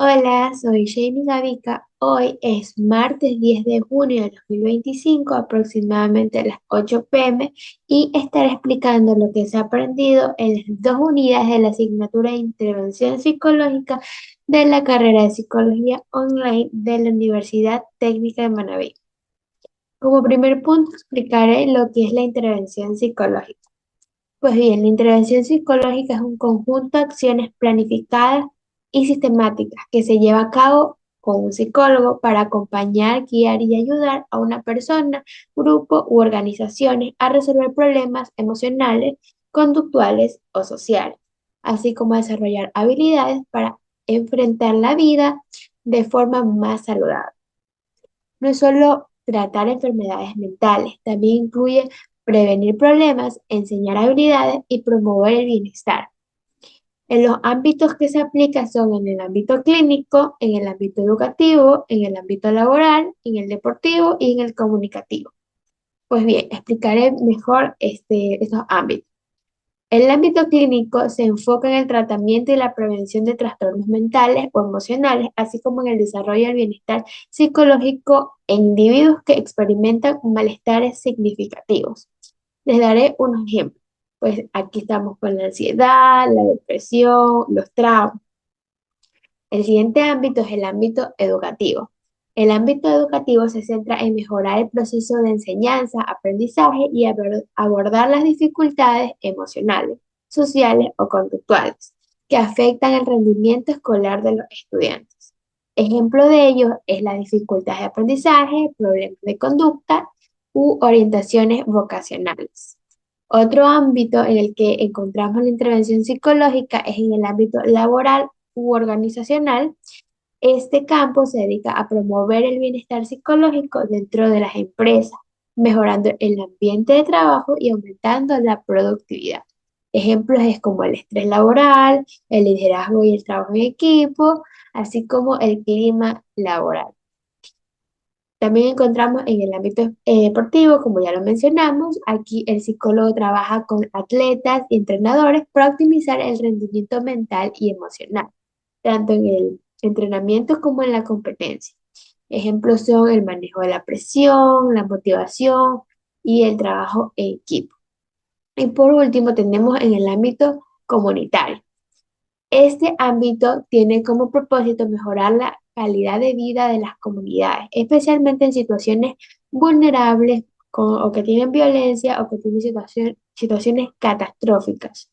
Hola, soy Jamie Gavica. Hoy es martes 10 de junio de 2025, aproximadamente a las 8 p.m. y estaré explicando lo que se ha aprendido en las dos unidades de la asignatura de Intervención Psicológica de la carrera de Psicología Online de la Universidad Técnica de Manabí. Como primer punto, explicaré lo que es la intervención psicológica. Pues bien, la intervención psicológica es un conjunto de acciones planificadas y sistemáticas que se lleva a cabo con un psicólogo para acompañar, guiar y ayudar a una persona, grupo u organizaciones a resolver problemas emocionales, conductuales o sociales, así como a desarrollar habilidades para enfrentar la vida de forma más saludable. No es solo tratar enfermedades mentales, también incluye prevenir problemas, enseñar habilidades y promover el bienestar. En los ámbitos que se aplican son en el ámbito clínico, en el ámbito educativo, en el ámbito laboral, en el deportivo y en el comunicativo. Pues bien, explicaré mejor estos ámbitos. El ámbito clínico se enfoca en el tratamiento y la prevención de trastornos mentales o emocionales, así como en el desarrollo del bienestar psicológico en individuos que experimentan malestares significativos. Les daré unos ejemplos. Pues aquí estamos con la ansiedad, la depresión, los traumas. El siguiente ámbito es el ámbito educativo. El ámbito educativo se centra en mejorar el proceso de enseñanza, aprendizaje y abordar las dificultades emocionales, sociales o conductuales que afectan el rendimiento escolar de los estudiantes. Ejemplo de ello es la dificultad de aprendizaje, problemas de conducta u orientaciones vocacionales. Otro ámbito en el que encontramos la intervención psicológica es en el ámbito laboral u organizacional. Este campo se dedica a promover el bienestar psicológico dentro de las empresas, mejorando el ambiente de trabajo y aumentando la productividad. Ejemplos es como el estrés laboral, el liderazgo y el trabajo en equipo, así como el clima laboral. También encontramos en el ámbito deportivo, como ya lo mencionamos, aquí el psicólogo trabaja con atletas y entrenadores para optimizar el rendimiento mental y emocional, tanto en el entrenamiento como en la competencia. Ejemplos son el manejo de la presión, la motivación y el trabajo en equipo. Y por último, tenemos en el ámbito comunitario. Este ámbito tiene como propósito mejorar la calidad de vida de las comunidades, especialmente en situaciones vulnerables o que tienen violencia o que tienen situaciones catastróficas.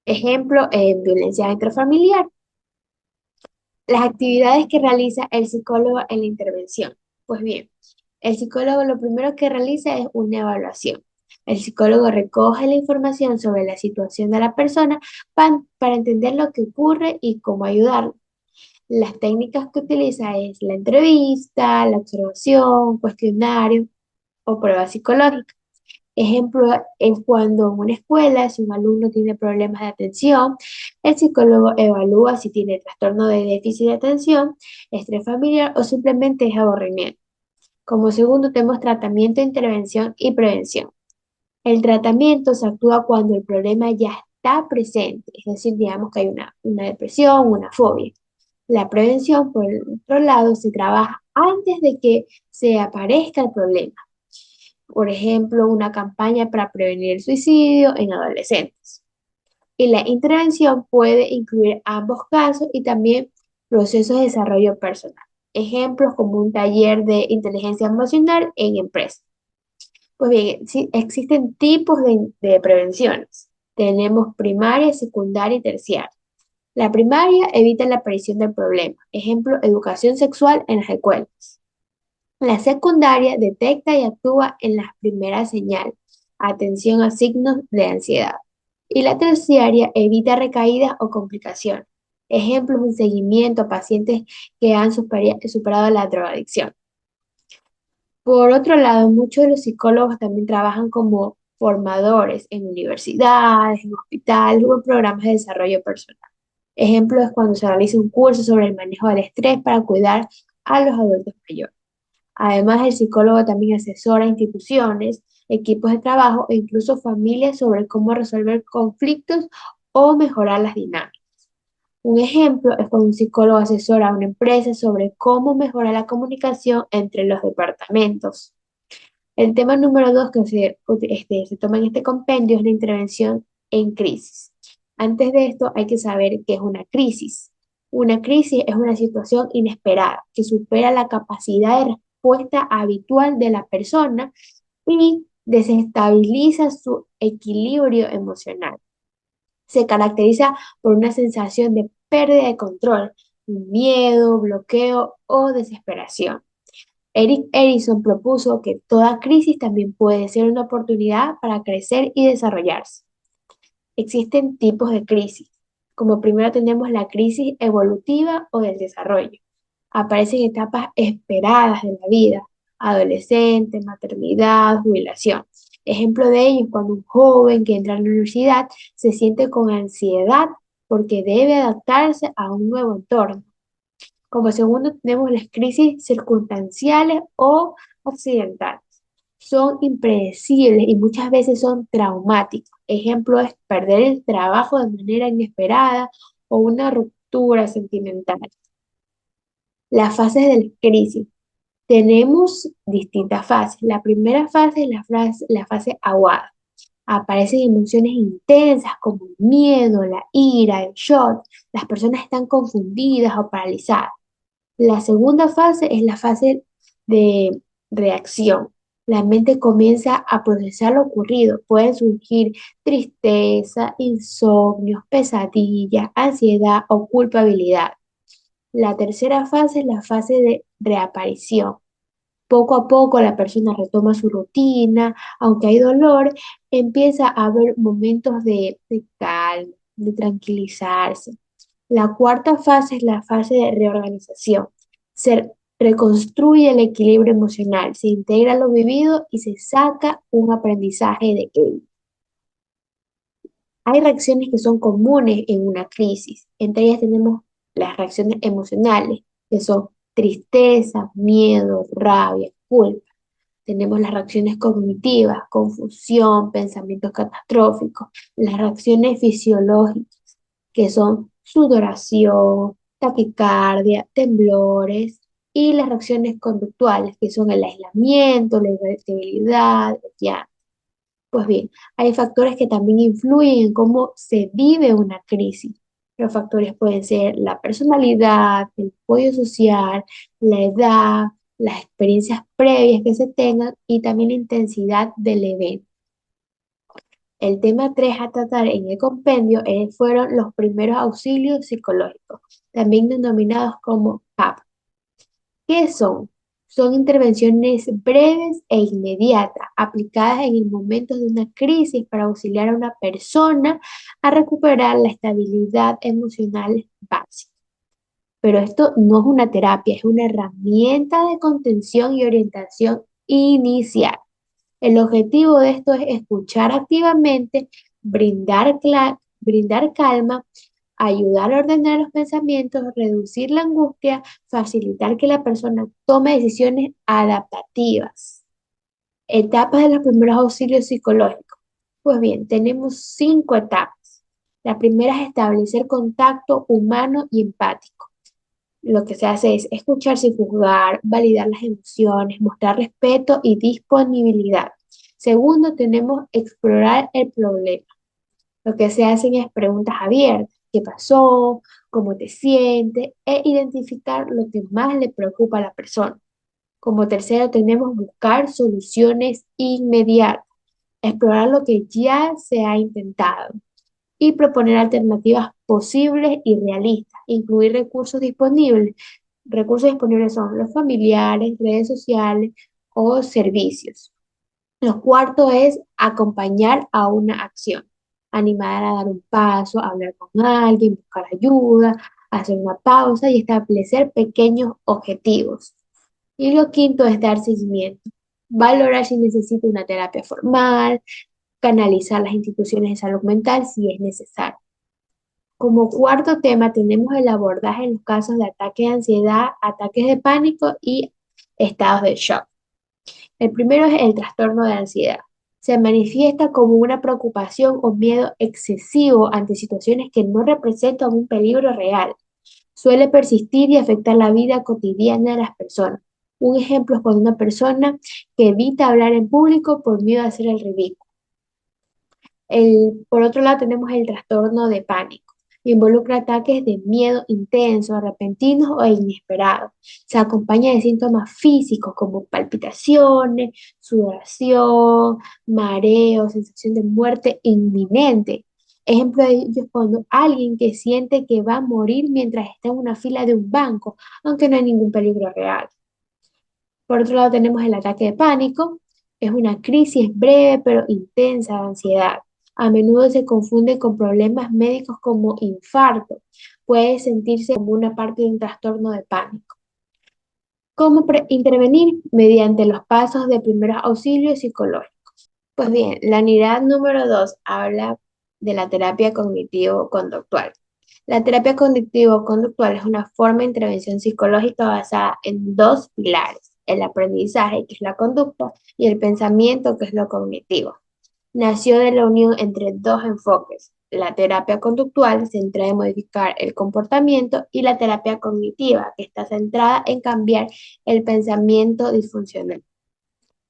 Ejemplo, violencia intrafamiliar. Las actividades que realiza el psicólogo en la intervención. Pues bien, el psicólogo lo primero que realiza es una evaluación. El psicólogo recoge la información sobre la situación de la persona para entender lo que ocurre y cómo ayudarlo. Las técnicas que utiliza es la entrevista, la observación, cuestionario o prueba psicológica. Ejemplo es cuando en una escuela, si un alumno tiene problemas de atención, el psicólogo evalúa si tiene trastorno de déficit de atención, estrés familiar o simplemente es aburrimiento. Como segundo, tenemos tratamiento, intervención y prevención. El tratamiento se actúa cuando el problema ya está presente, es decir, digamos que hay una depresión, una fobia. La prevención, por el otro lado, se trabaja antes de que se aparezca el problema. Por ejemplo, una campaña para prevenir el suicidio en adolescentes. Y la intervención puede incluir ambos casos y también procesos de desarrollo personal. Ejemplos como un taller de inteligencia emocional en empresas. Pues bien, sí, existen tipos de prevenciones. Tenemos primaria, secundaria y terciaria. La primaria evita la aparición del problema. Ejemplo, educación sexual en las escuelas. La secundaria detecta y actúa en las primeras señales, atención a signos de ansiedad. Y la terciaria evita recaídas o complicaciones. Ejemplos, un seguimiento a pacientes que han superado la drogadicción. Por otro lado, muchos de los psicólogos también trabajan como formadores en universidades, en hospitales o en programas de desarrollo personal. Ejemplo es cuando se realiza un curso sobre el manejo del estrés para cuidar a los adultos mayores. Además, el psicólogo también asesora a instituciones, equipos de trabajo e incluso familias sobre cómo resolver conflictos o mejorar las dinámicas. Un ejemplo es cuando un psicólogo asesora a una empresa sobre cómo mejorar la comunicación entre los departamentos. El tema número dos que se toma en este compendio es la intervención en crisis. Antes de esto hay que saber qué es una crisis. Una crisis es una situación inesperada que supera la capacidad de respuesta habitual de la persona y desestabiliza su equilibrio emocional. Se caracteriza por una sensación de pérdida de control, miedo, bloqueo o desesperación. Eric Erikson propuso que toda crisis también puede ser una oportunidad para crecer y desarrollarse. Existen tipos de crisis. Como primero tenemos la crisis evolutiva o del desarrollo. Aparecen etapas esperadas de la vida, adolescente, maternidad, jubilación. Ejemplo de ello es cuando un joven que entra a la universidad se siente con ansiedad porque debe adaptarse a un nuevo entorno. Como segundo tenemos las crisis circunstanciales o accidentales. Son impredecibles y muchas veces son traumáticas. Ejemplo es perder el trabajo de manera inesperada o una ruptura sentimental. Las fases de la crisis. Tenemos distintas fases. La primera fase es la fase aguada. Aparecen emociones intensas como el miedo, la ira, el shock. Las personas están confundidas o paralizadas. La segunda fase es la fase de reacción. La mente comienza a procesar lo ocurrido. Pueden surgir tristeza, insomnios, pesadillas, ansiedad o culpabilidad. La tercera fase es la fase de reaparición. Poco a poco la persona retoma su rutina, aunque hay dolor, empieza a haber momentos de calma, de tranquilizarse. La cuarta fase es la fase de reorganización. Se reconstruye el equilibrio emocional, se integra lo vivido y se saca un aprendizaje de ello. Hay reacciones que son comunes en una crisis. Entre ellas tenemos las reacciones emocionales, que son tristeza, miedo, rabia, culpa. Tenemos las reacciones cognitivas, confusión, pensamientos catastróficos. Las reacciones fisiológicas, que son sudoración, taquicardia, temblores. Y las reacciones conductuales, que son el aislamiento, la irritabilidad, el llanto. Pues bien, hay factores que también influyen en cómo se vive una crisis. Los factores pueden ser la personalidad, el apoyo social, la edad, las experiencias previas que se tengan y también la intensidad del evento. El tema 3 a tratar en el compendio fueron los primeros auxilios psicológicos, también denominados como PAP. ¿Qué son? Son intervenciones breves e inmediatas, aplicadas en el momento de una crisis para auxiliar a una persona a recuperar la estabilidad emocional básica. Pero esto no es una terapia, es una herramienta de contención y orientación inicial. El objetivo de esto es escuchar activamente, brindar calma, ayudar a ordenar los pensamientos, reducir la angustia, facilitar que la persona tome decisiones adaptativas. Etapas de los primeros auxilios psicológicos. Pues bien, tenemos 5 etapas. La primera es establecer contacto humano y empático. Lo que se hace es escuchar sin juzgar, validar las emociones, mostrar respeto y disponibilidad. Segundo, tenemos explorar el problema. Lo que se hacen es preguntas abiertas. ¿Qué pasó? ¿Cómo te sientes? E identificar lo que más le preocupa a la persona. Como tercero, tenemos buscar soluciones inmediatas. Explorar lo que ya se ha intentado y proponer alternativas posibles y realistas. Incluir recursos disponibles. Recursos disponibles son los familiares, redes sociales o servicios. Lo cuarto es acompañar a una acción, animar a dar un paso, hablar con alguien, buscar ayuda, hacer una pausa y establecer pequeños objetivos. Y lo quinto es dar seguimiento, valorar si necesita una terapia formal, canalizar las instituciones de salud mental si es necesario. Como cuarto tema tenemos el abordaje en los casos de ataques de ansiedad, ataques de pánico y estados de shock. El primero es el trastorno de ansiedad. Se manifiesta como una preocupación o miedo excesivo ante situaciones que no representan un peligro real. Suele persistir y afectar la vida cotidiana de las personas. Un ejemplo es cuando una persona que evita hablar en público por miedo a hacer el ridículo. Por otro lado, tenemos el trastorno de pánico. Involucra ataques de miedo intensos, repentinos o inesperados. Se acompaña de síntomas físicos como palpitaciones, sudoración, mareo, sensación de muerte inminente. Ejemplo de ello es cuando alguien que siente que va a morir mientras está en una fila de un banco, aunque no hay ningún peligro real. Por otro lado, tenemos el ataque de pánico. Es una crisis breve pero intensa de ansiedad. A menudo se confunde con problemas médicos como infarto. Puede sentirse como una parte de un trastorno de pánico. ¿Cómo intervenir? Mediante los pasos de primeros auxilios psicológicos. Pues bien, la unidad número 2 habla de la terapia cognitivo-conductual. La terapia cognitivo-conductual es una forma de intervención psicológica basada en dos pilares, el aprendizaje, que es la conducta, y el pensamiento, que es lo cognitivo. Nació de la unión entre dos enfoques, la terapia conductual, centrada en modificar el comportamiento, y la terapia cognitiva, que está centrada en cambiar el pensamiento disfuncional.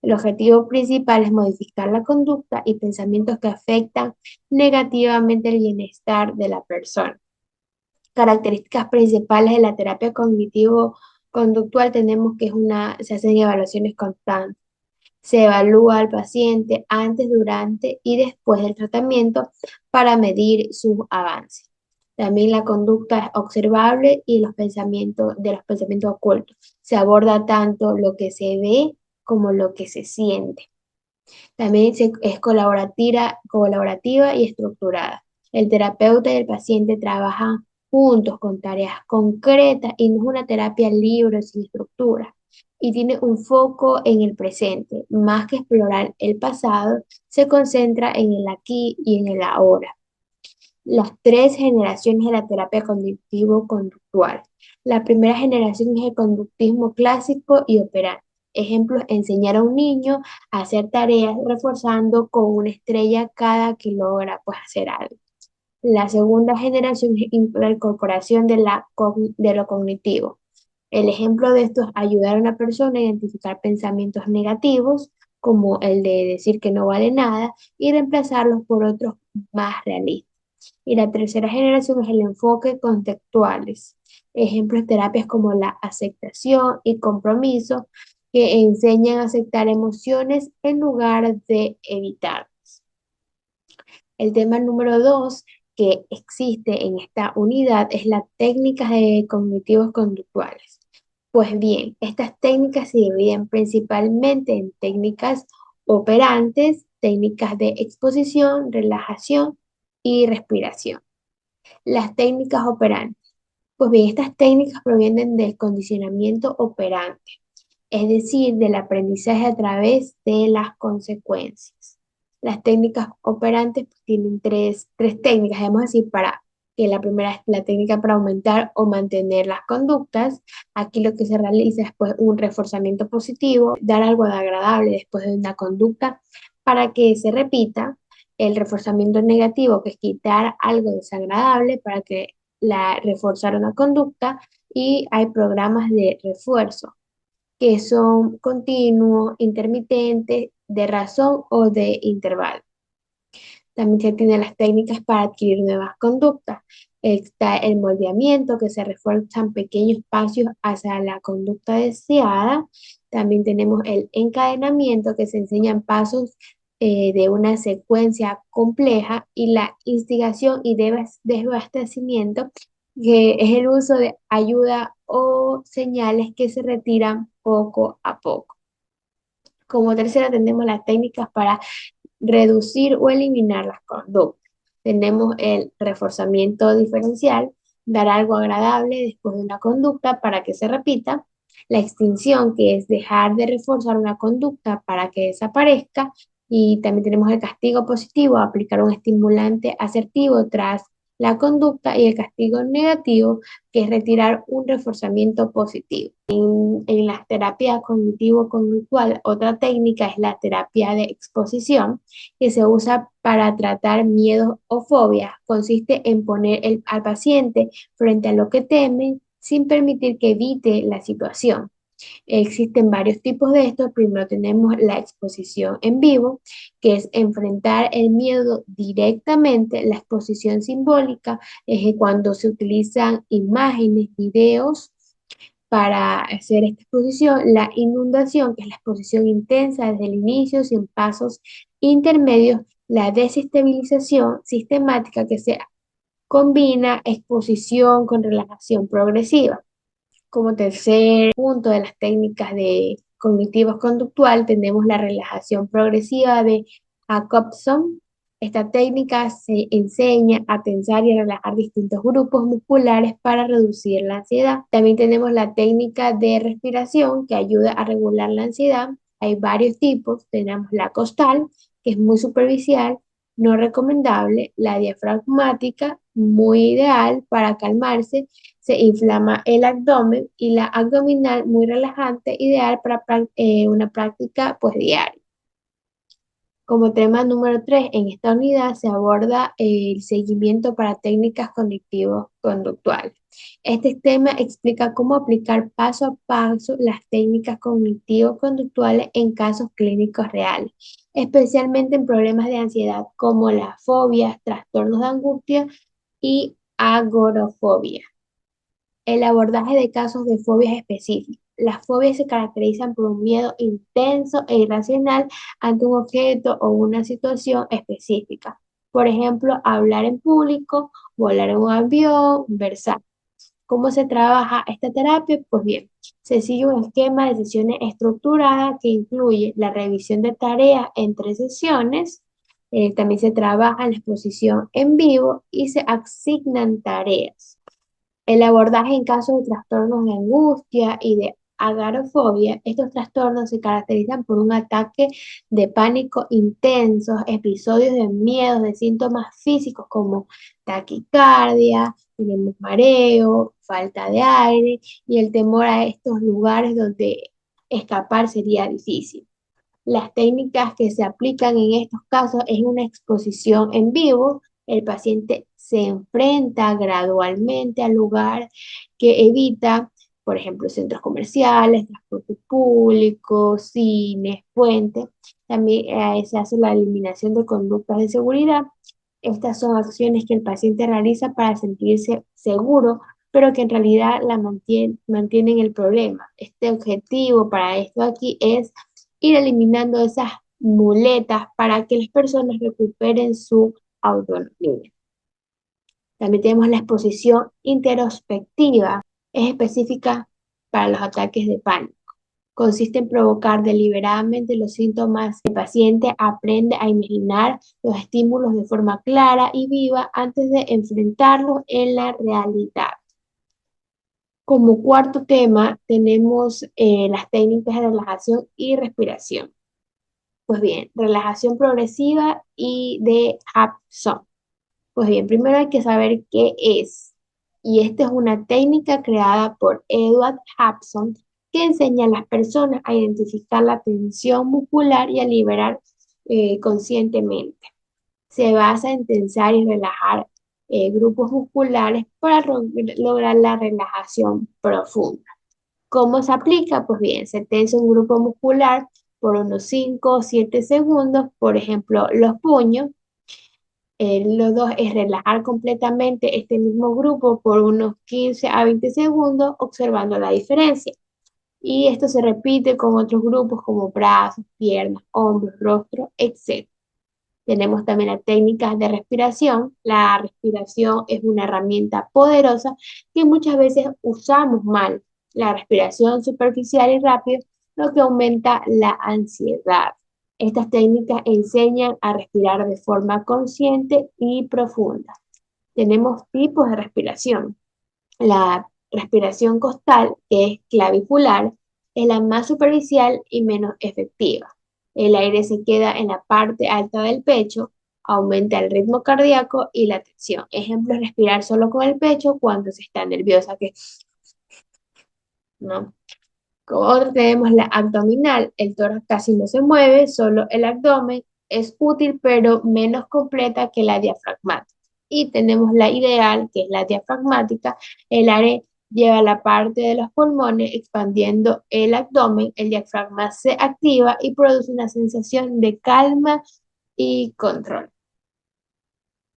El objetivo principal es modificar la conducta y pensamientos que afectan negativamente el bienestar de la persona. Características principales de la terapia cognitivo-conductual tenemos que se hacen evaluaciones constantes. Se evalúa al paciente antes, durante y después del tratamiento para medir sus avances. También la conducta es observable y de los pensamientos ocultos. Se aborda tanto lo que se ve como lo que se siente. También es colaborativa y estructurada. El terapeuta y el paciente trabajan juntos con tareas concretas y no es una terapia libre sin estructura. Y tiene un foco en el presente. Más que explorar el pasado, se concentra en el aquí y en el ahora. Las tres generaciones de la terapia cognitivo-conductual. La primera generación es el conductismo clásico y operante. Ejemplos, enseñar a un niño a hacer tareas reforzando con una estrella cada que logra pues, hacer algo. La segunda generación es la incorporación de lo cognitivo. El ejemplo de esto es ayudar a una persona a identificar pensamientos negativos, como el de decir que no vale nada, y reemplazarlos por otros más realistas. Y la tercera generación es el enfoque contextuales. Ejemplos, terapias como la aceptación y compromiso, que enseñan a aceptar emociones en lugar de evitarlas. El tema número 2 que existe en esta unidad es las técnicas de cognitivos conductuales. Pues bien, estas técnicas se dividen principalmente en técnicas operantes, técnicas de exposición, relajación y respiración. Las técnicas operantes. Pues bien, estas técnicas provienen del condicionamiento operante, es decir, del aprendizaje a través de las consecuencias. Las técnicas operantes pues, tienen tres técnicas, debemos decir, para que la primera es la técnica para aumentar o mantener las conductas. Aquí lo que se realiza es pues, un reforzamiento positivo, dar algo de agradable después de una conducta para que se repita. El reforzamiento negativo, que es quitar algo desagradable para que reforzar una conducta. Y hay programas de refuerzo que son continuos, intermitentes, de razón o de intervalo. También se tienen las técnicas para adquirir nuevas conductas. Está el moldeamiento, que se refuerzan pequeños espacios hacia la conducta deseada. También tenemos el encadenamiento, que se enseñan pasos de una secuencia compleja. Y la instigación y desabastecimiento, que es el uso de ayuda o señales que se retiran poco a poco. Como tercera tenemos las técnicas para reducir o eliminar las conductas. Tenemos el reforzamiento diferencial, dar algo agradable después de una conducta para que se repita. La extinción, que es dejar de reforzar una conducta para que desaparezca. Y también tenemos el castigo positivo, aplicar un estimulante asertivo tras la conducta. Y el castigo negativo, que es retirar un reforzamiento positivo. En la terapia cognitivo-conductual, otra técnica es la terapia de exposición, que se usa para tratar miedos o fobias. Consiste en poner al paciente frente a lo que teme sin permitir que evite la situación. Existen varios tipos de esto. Primero tenemos la exposición en vivo, que es enfrentar el miedo directamente. La exposición simbólica es cuando se utilizan imágenes, videos para hacer esta exposición. La inundación, que es la exposición intensa desde el inicio, sin pasos intermedios. La desestabilización sistemática, que se combina exposición con relajación progresiva. Como tercer punto de las técnicas de cognitivos conductual, tenemos la relajación progresiva de Jacobson. Esta técnica se enseña a tensar y a relajar distintos grupos musculares para reducir la ansiedad. También tenemos la técnica de respiración que ayuda a regular la ansiedad. Hay varios tipos. Tenemos la costal, que es muy superficial, no recomendable; la diafragmática, muy ideal para calmarse, se inflama el abdomen; y la abdominal, muy relajante, ideal para una práctica pues diaria. Como tema número 3, en esta unidad se aborda el seguimiento para técnicas cognitivo-conductuales. Este tema explica cómo aplicar paso a paso las técnicas cognitivo-conductuales en casos clínicos reales, especialmente en problemas de ansiedad como las fobias, trastornos de angustia y agorafobia. El abordaje de casos de fobias específicas. Las fobias se caracterizan por un miedo intenso e irracional ante un objeto o una situación específica. Por ejemplo, hablar en público, volar en un avión, versar. ¿Cómo se trabaja esta terapia? Pues bien, se sigue un esquema de sesiones estructurada que incluye la revisión de tareas entre sesiones. También se trabaja en la exposición en vivo y se asignan tareas. El abordaje en casos de trastornos de angustia y de agorafobia. Estos trastornos se caracterizan por un ataque de pánico intensos, episodios de miedo, de síntomas físicos como taquicardia, tenemos mareo, falta de aire y el temor a estos lugares donde escapar sería difícil. Las técnicas que se aplican en estos casos es una exposición en vivo. El paciente se enfrenta gradualmente al lugar, que evita, por ejemplo, centros comerciales, transporte público, cines, puentes. También se hace la eliminación de conductas de seguridad. Estas son acciones que el paciente realiza para sentirse seguro, pero que en realidad mantienen el problema. Este objetivo para esto aquí es ir eliminando esas muletas para que las personas recuperen su autonomía. También tenemos la exposición introspectiva, es específica para los ataques de pánico. Consiste en provocar deliberadamente los síntomas. El paciente aprende a imaginar los estímulos de forma clara y viva antes de enfrentarlos en la realidad. Como cuarto tema tenemos las técnicas de relajación y respiración. Pues bien, relajación progresiva y de Hapson. Pues bien, primero hay que saber qué es. Y esta es una técnica creada por Edward Hapson que enseña a las personas a identificar la tensión muscular y a liberar conscientemente. Se basa en tensar y relajar grupos musculares para lograr la relajación profunda. ¿Cómo se aplica? Pues bien, se tensa un grupo muscular por unos 5 o 7 segundos, por ejemplo, los puños. Los dos es relajar completamente este mismo grupo por unos 15 a 20 segundos, observando la diferencia. Y esto se repite con otros grupos como brazos, piernas, hombros, rostro, etc. Tenemos también las técnicas de respiración. La respiración es una herramienta poderosa que muchas veces usamos mal. La respiración superficial y rápida, lo que aumenta la ansiedad. Estas técnicas enseñan a respirar de forma consciente y profunda. Tenemos tipos de respiración. La respiración costal, que es clavicular, es la más superficial y menos efectiva. El aire se queda en la parte alta del pecho, aumenta el ritmo cardíaco y la tensión. Ejemplo, es respirar solo con el pecho cuando se está nerviosa, que no. Como otra tenemos la abdominal, el tórax casi no se mueve, solo el abdomen es útil pero menos completa que la diafragmática. Y tenemos la ideal, que es la diafragmática, el área lleva la parte de los pulmones expandiendo el abdomen, el diafragma se activa y produce una sensación de calma y control.